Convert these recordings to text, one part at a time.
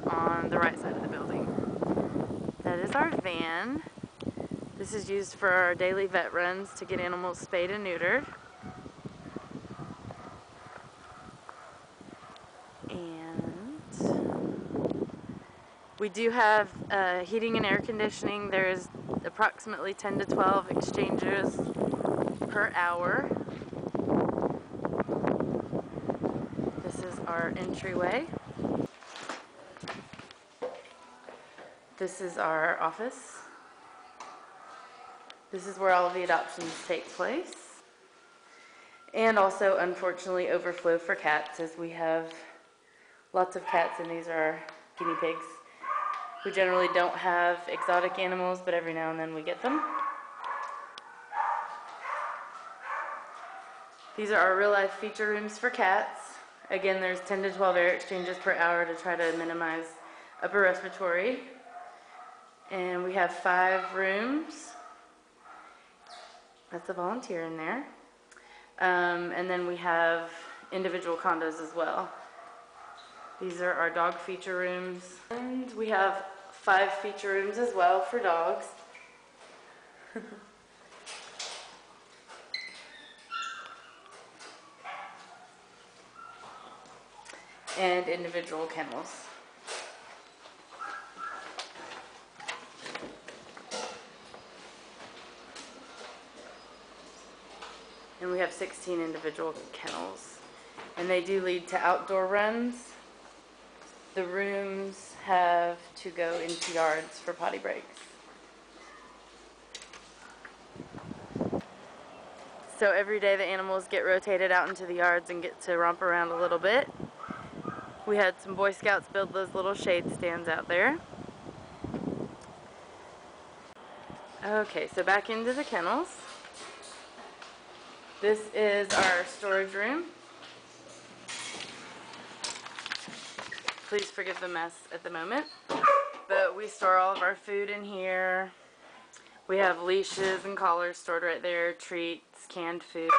on the right side of the building. That is our van. This is used for our daily vet runs to get animals spayed and neutered. And we do have heating and air conditioning. There's approximately 10 to 12 exchanges per hour. This is our entryway. This is our office. This is where all of the adoptions take place. And also, unfortunately, overflow for cats, as we have lots of cats, and these are our guinea pigs. We generally don't have exotic animals, but every now and then we get them. These are our real-life feature rooms for cats. Again, there's 10 to 12 air exchanges per hour to try to minimize upper respiratory. And we have 5 rooms. That's a volunteer in there. And then we have individual condos as well. These are our dog feature rooms. And we have 5 feature rooms as well for dogs. And individual kennels. And we have 16 individual kennels. And they do lead to outdoor runs. The rooms have to go into yards for potty breaks. So every day the animals get rotated out into the yards and get to romp around a little bit. We had some Boy Scouts build those little shade stands out there. Okay, so back into the kennels. This is our storage room. Please forgive the mess at the moment. But we store all of our food in here. We have leashes and collars stored right there, treats, canned food,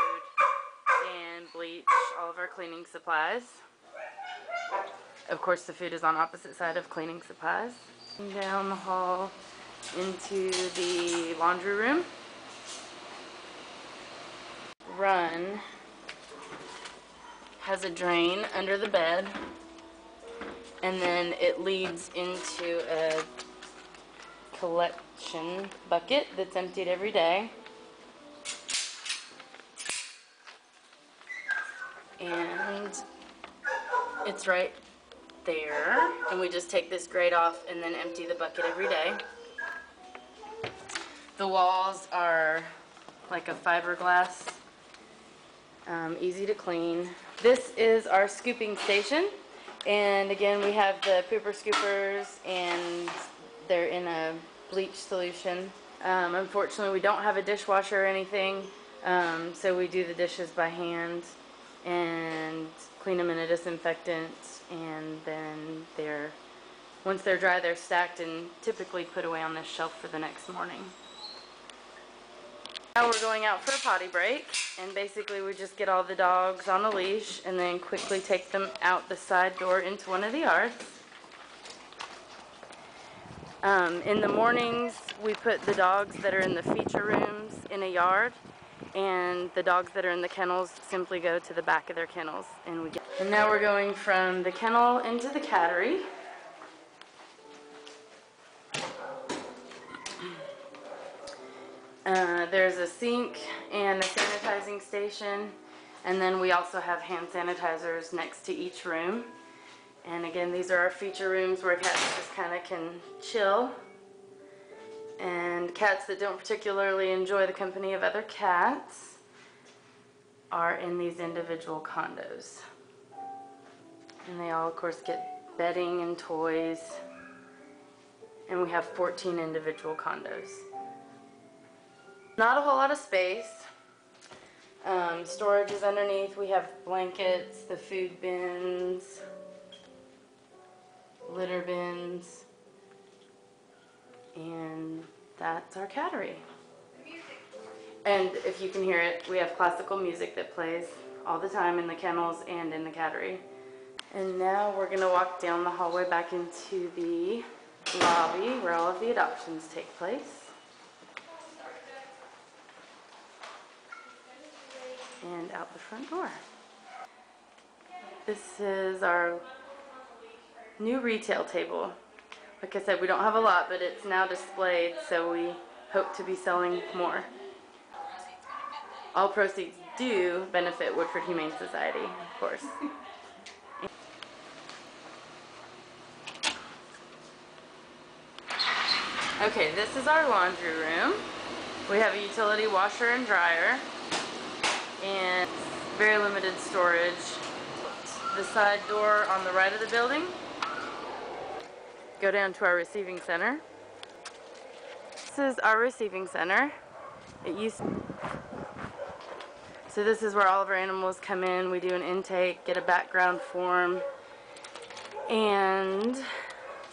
and bleach, all of our cleaning supplies. Of course, the food is on opposite side of cleaning supplies. Down the hall into the laundry room. Run has a drain under the bed, and then it leads into a collection bucket that's emptied every day. And it's right there, and we just take this grate off and then empty the bucket every day. The walls are like a fiberglass, easy to clean. This is our scooping station, and again we have the pooper scoopers, and they're in a bleach solution. Unfortunately, we don't have a dishwasher or anything, so we do the dishes by hand and clean them in a disinfectant, and then once they're dry, they're stacked and typically put away on this shelf for the next morning. Now we're going out for a potty break, and basically we just get all the dogs on a leash and then quickly take them out the side door into one of the yards. In the mornings, we put the dogs that are in the feature rooms in a yard, and the dogs that are in the kennels simply go to the back of their kennels. And now we're going from the kennel into the cattery. There's a sink and a sanitizing station, and then we also have hand sanitizers next to each room. And again, these are our feature rooms where cats just kind of can chill. And cats that don't particularly enjoy the company of other cats are in these individual condos. And they all, of course, get bedding and toys. And we have 14 individual condos. Not a whole lot of space. Storage is underneath. We have blankets, the food bins, litter bins, and that's our cattery. And if you can hear it, we have classical music that plays all the time in the kennels and in the cattery. And now we're going to walk down the hallway back into the lobby where all of the adoptions take place. And out the front door. This is our new retail table. Like I said, we don't have a lot, but it's now displayed, so we hope to be selling more. All proceeds do benefit Woodford Humane Society, of course. Okay, this is our laundry room. We have a utility washer and dryer, and very limited storage. The side door on the right of the building. Go down to our receiving center. This is our receiving center. So this is where all of our animals come in. We do an intake, get a background form, and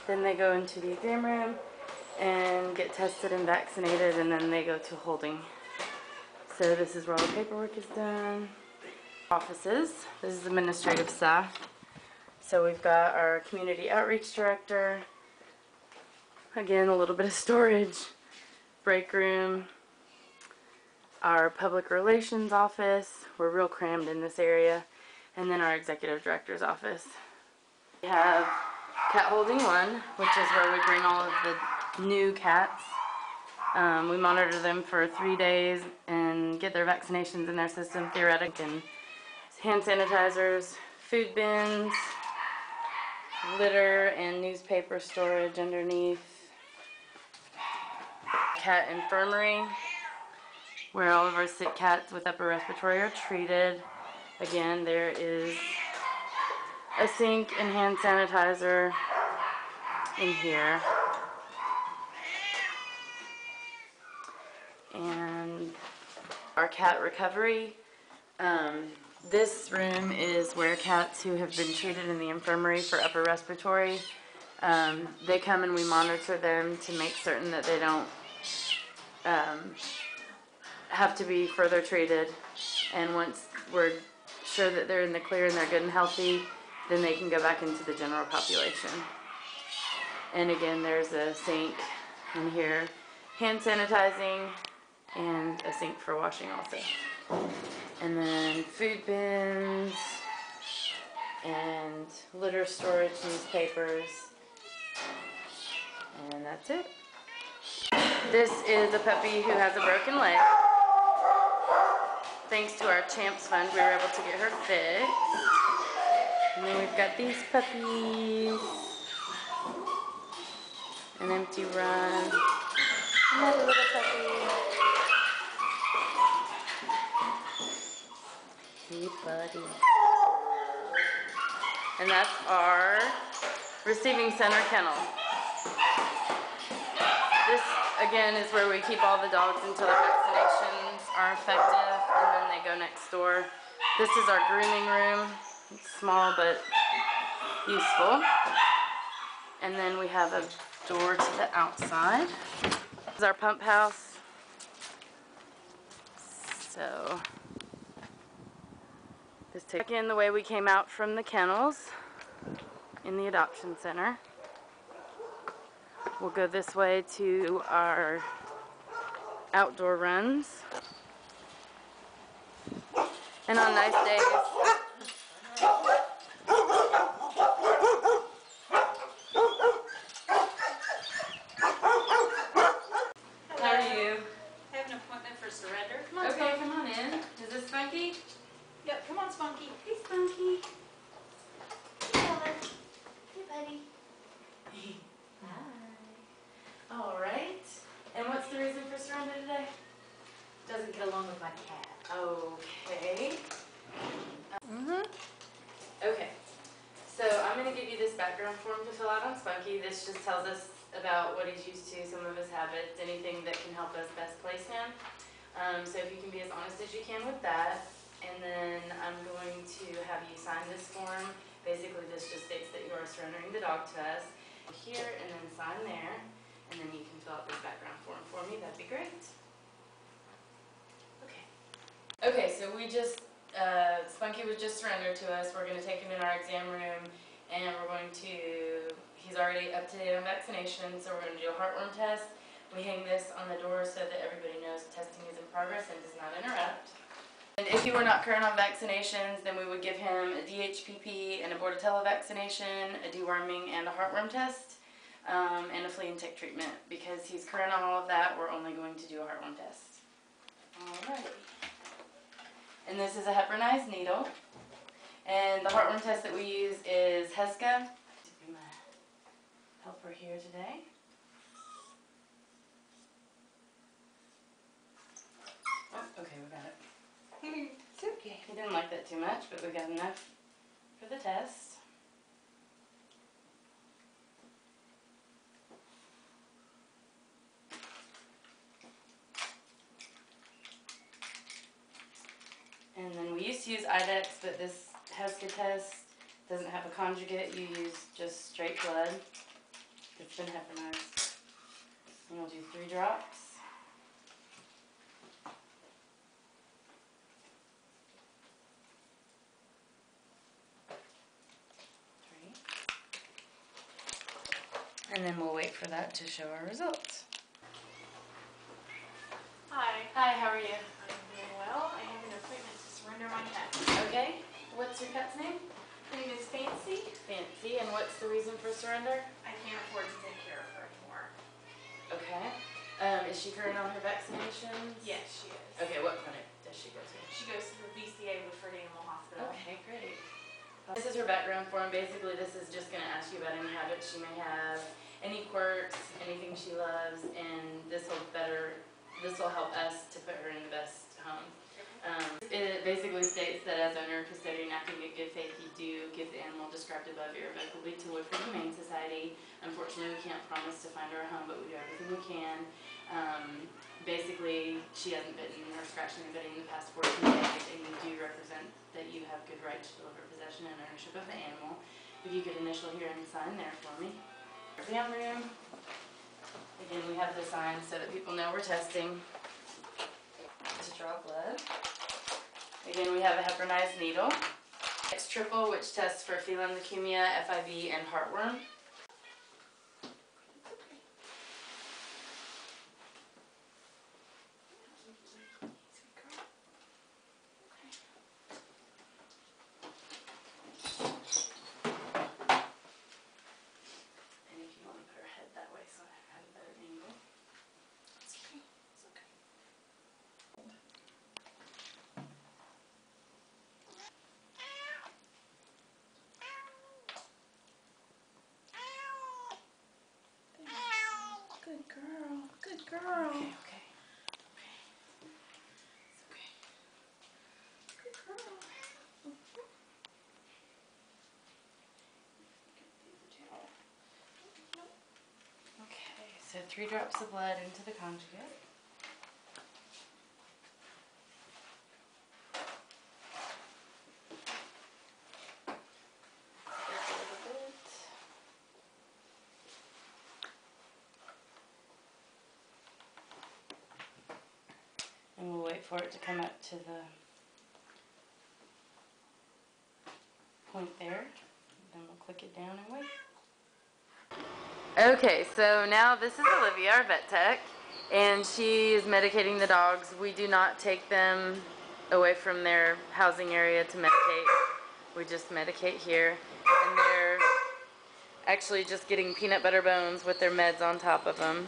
then they go into the exam room and get tested and vaccinated, and then they go to holding. So this is where all the paperwork is done. Offices. This is administrative staff. So we've got our community outreach director. Again, a little bit of storage. Break room. Our public relations office. We're real crammed in this area. And then our executive director's office. We have cat holding 1, which is where we bring all of the new cats. We monitor them for 3 days and get their vaccinations in their system, theoretic, and hand sanitizers, food bins, litter and newspaper storage underneath. Cat infirmary, where all of our sick cats with upper respiratory are treated. Again, there is a sink and hand sanitizer in here. And our cat recovery. This room is where cats who have been treated in the infirmary for upper respiratory, they come and we monitor them to make certain that they don't have to be further treated. And once we're sure that they're in the clear and they're good and healthy, then they can go back into the general population. And again, there's a sink in here, hand sanitizing, and a sink for washing also. And then food bins, and litter storage, newspapers, and that's it. This is a puppy who has a broken leg. Thanks to our Champs Fund, we were able to get her fixed. And then we've got these puppies. An empty run. Another little puppy. Hey, buddy. And that's our receiving center kennel. This, again, is where we keep all the dogs until their vaccinations are effective, and then they go next door. This is our grooming room. It's small but useful. And then we have a door to the outside. This is our pump house. So this takes in the way we came out from the kennels in the adoption center. We'll go this way to our outdoor runs. And on nice days, how are you? I have an appointment for surrender. Come on, Okay, Spunky. come on in. Is this Spunky? Yep, come on, Spunky. Hey, Spunky. Hey, buddy. Hi. All right. And what's the reason for surrender today? Doesn't get along with my cat. Okay. Okay. So I'm going to give you this background form to fill out on Spunky. This just tells us about what he's used to, some of his habits, anything that can help us best place him. So if you can be as honest as you can with that. And then I'm going to have you sign this form. Basically, this just states that you are surrendering the dog to us. Here, and then sign there. And then you can fill out this background form for me. That'd be great. Okay. Okay, so we just Spunky was just surrendered to us. We're going to take him in our exam room, and we're going to, he's already up to date on vaccination, so we're going to do a heartworm test. We hang this on the door so that everybody knows testing is in progress and does not interrupt. And if he were not current on vaccinations, then we would give him a DHPP and a Bordetella vaccination, a deworming and a heartworm test, and a flea and tick treatment. Because he's current on all of that, we're only going to do a heartworm test. Alrighty. And this is a heparinized needle. And the heartworm test that we use is Heska. To be my helper here today. Oh, okay, we got it. It's okay. He didn't like that too much, but we got enough for the test. And then we used to use IDEX, but this Heska test doesn't have a conjugate. You use just straight blood. It's been heparinized. And we'll do 3 drops. And then we'll wait for that to show our results. Hi. Hi, how are you? I'm doing well. I have an appointment to surrender my cat. Okay. What's your pet's name? Her name is Fancy. Fancy. And what's the reason for surrender? I can't afford to take care of her anymore. Okay. Is she current on her vaccinations? Yes, she is. Okay, what clinic does she go to? She goes to the VCA Woodford Animal Hospital. Okay, great. This is her background form. Basically, this is just going to ask you about any habits she may have, any quirks, anything she loves, and this will help us to put her in the best home. It basically states that as owner, custodian, acting in good faith, you do give the animal described above irrevocably to Woodford Humane Society. Unfortunately, we can't promise to find her a home, but we do everything we can. Basically, she hasn't bitten or scratched anybody in the past 14 days, and you do represent that you have good right to deliver possession and ownership of the animal. If you could initial here and sign there for me. Exam room. Again, we have the sign so that people know we're testing to draw blood. Again, we have a heparinized needle. It's triple, which tests for feline leukemia, FIV, and heartworm. And if you want to put her head that way so I have a better angle. It's okay. It's okay. Good girl. Good girl. Okay, okay. It's okay. Good girl. Okay, so 3 drops of blood into the conjugate. Just a little bit. And we'll wait for it to come up to the point there. Then we'll click it down and wait. Okay, so now this is Olivia, our vet tech, and she is medicating the dogs. We do not take them away from their housing area to medicate. We just medicate here, and they're actually just getting peanut butter bones with their meds on top of them.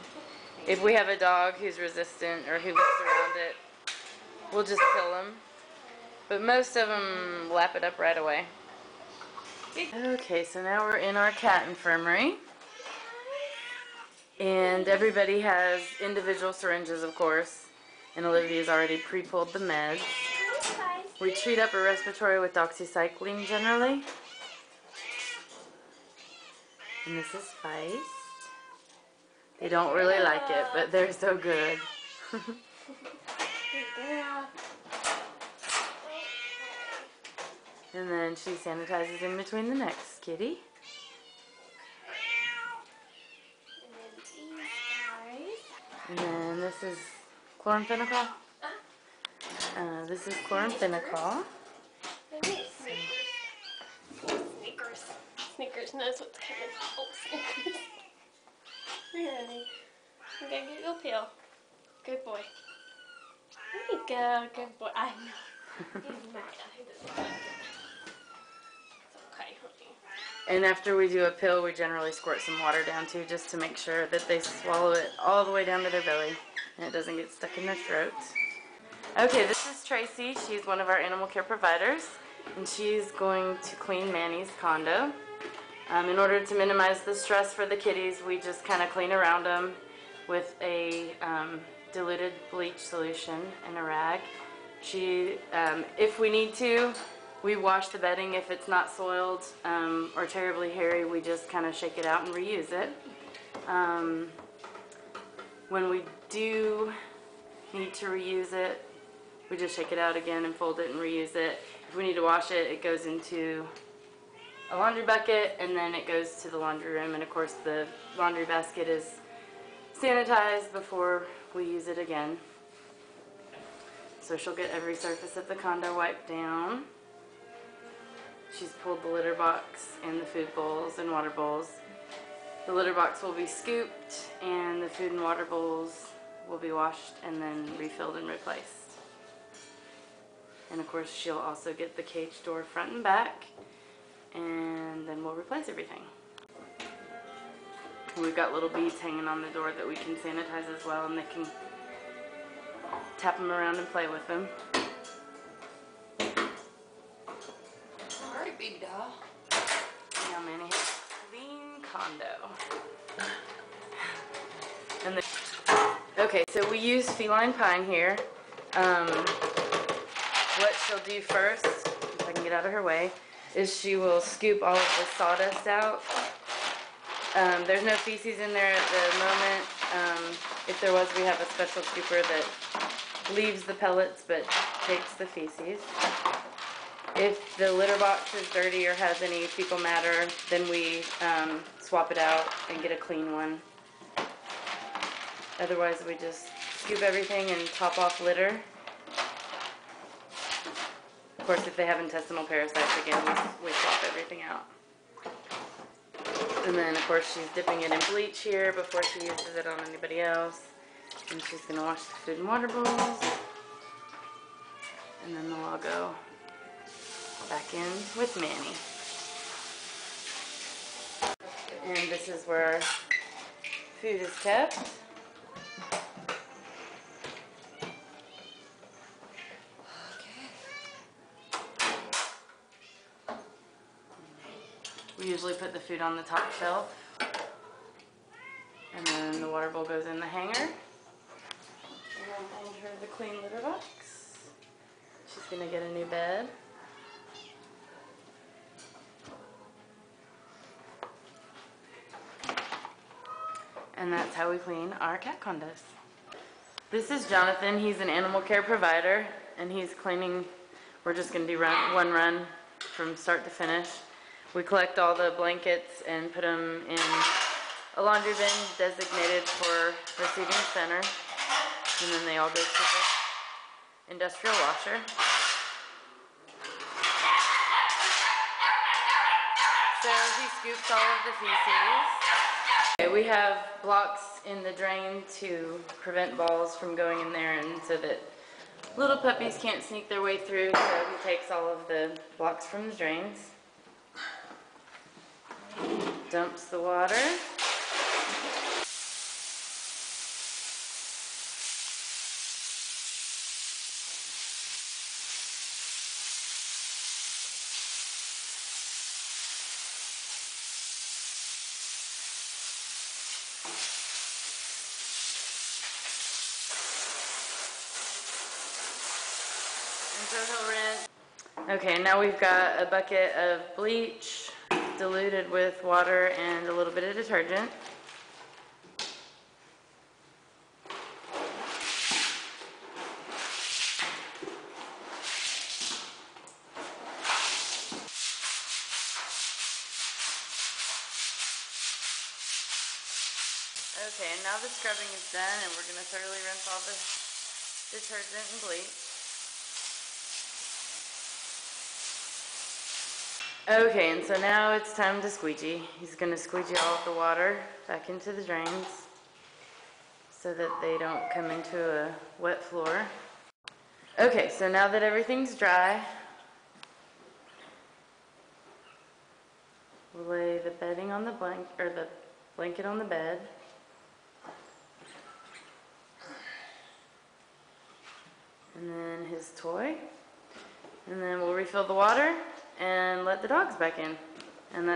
If we have a dog who's resistant or who gets around it, we'll just kill them. But most of them lap it up right away. Okay, so now we're in our cat infirmary. And everybody has individual syringes, of course. And Olivia's already pre-pulled the meds. We treat upper respiratory with doxycycline generally. And this is Feist. They don't really like it, but they're so good. And then she sanitizes in between the necks, kitty. And then this is chloramphenicol. This is chloramphenicol. Snickers knows what's coming. Oh, Snickers. Here, honey. You gotta get your pill. Good boy. There you go. Good boy. I know. He's mad. He doesn't like it. It's okay, honey. And after we do a pill, we generally squirt some water down too, just to make sure that they swallow it all the way down to their belly and it doesn't get stuck in their throats. Okay, this is Tracy. She's one of our animal care providers, and she's going to clean Manny's condo. In order to minimize the stress for the kitties, we just kind of clean around them with a diluted bleach solution and a rag. If we need to, we wash the bedding. If it's not soiled or terribly hairy, we just kind of shake it out and reuse it. When we do need to reuse it, we just shake it out again and fold it and reuse it. If we need to wash it, it goes into a laundry bucket and then it goes to the laundry room. And of course the laundry basket is sanitized before we use it again. So she'll get every surface of the condo wiped down. She's pulled the litter box and the food bowls and water bowls. The litter box will be scooped and the food and water bowls will be washed and then refilled and replaced. And of course she'll also get the cage door front and back, and then we'll replace everything. We've got little beads hanging on the door that we can sanitize as well, and they can tap them around and play with them. Alright, big doll. Now Manny has a clean condo. And okay, so we use feline pine here. What she'll do first, if I can get out of her way, is she will scoop all of the sawdust out. There's no feces in there at the moment. If there was, we have a special scooper that leaves the pellets but takes the feces. If the litter box is dirty or has any fecal matter, then we swap it out and get a clean one. Otherwise, we just scoop everything and top off litter. Of course, if they have intestinal parasites, again, we swap everything out. And then, of course, she's dipping it in bleach here before she uses it on anybody else. And she's going to wash the food and water bowls. And then they'll all go back in with Manny. And this is where our food is kept. We usually put the food on the top shelf, and then the water bowl goes in the hanger. And I'll hand her the clean litter box. She's gonna get a new bed. And that's how we clean our cat condos. This is Jonathan. He's an animal care provider, and he's cleaning. We're just gonna do one run from start to finish. We collect all the blankets and put them in a laundry bin designated for receiving center, and then they all go to the industrial washer. So he scoops all of the feces. Okay, we have blocks in the drain to prevent balls from going in there, and so that little puppies can't sneak their way through, so he takes all of the blocks from the drains. Dumps the water. And so he'll rinse. Okay, now we've got a bucket of bleach diluted with water and a little bit of detergent. Okay, and now the scrubbing is done, and we're going to thoroughly rinse all the detergent and bleach. Okay, and so now it's time to squeegee. He's gonna squeegee all of the water back into the drains so that they don't come into a wet floor. Okay, so now that everything's dry, we'll lay the bedding on the the blanket on the bed. And then his toy. And then we'll refill the water and let the dogs back in. And that's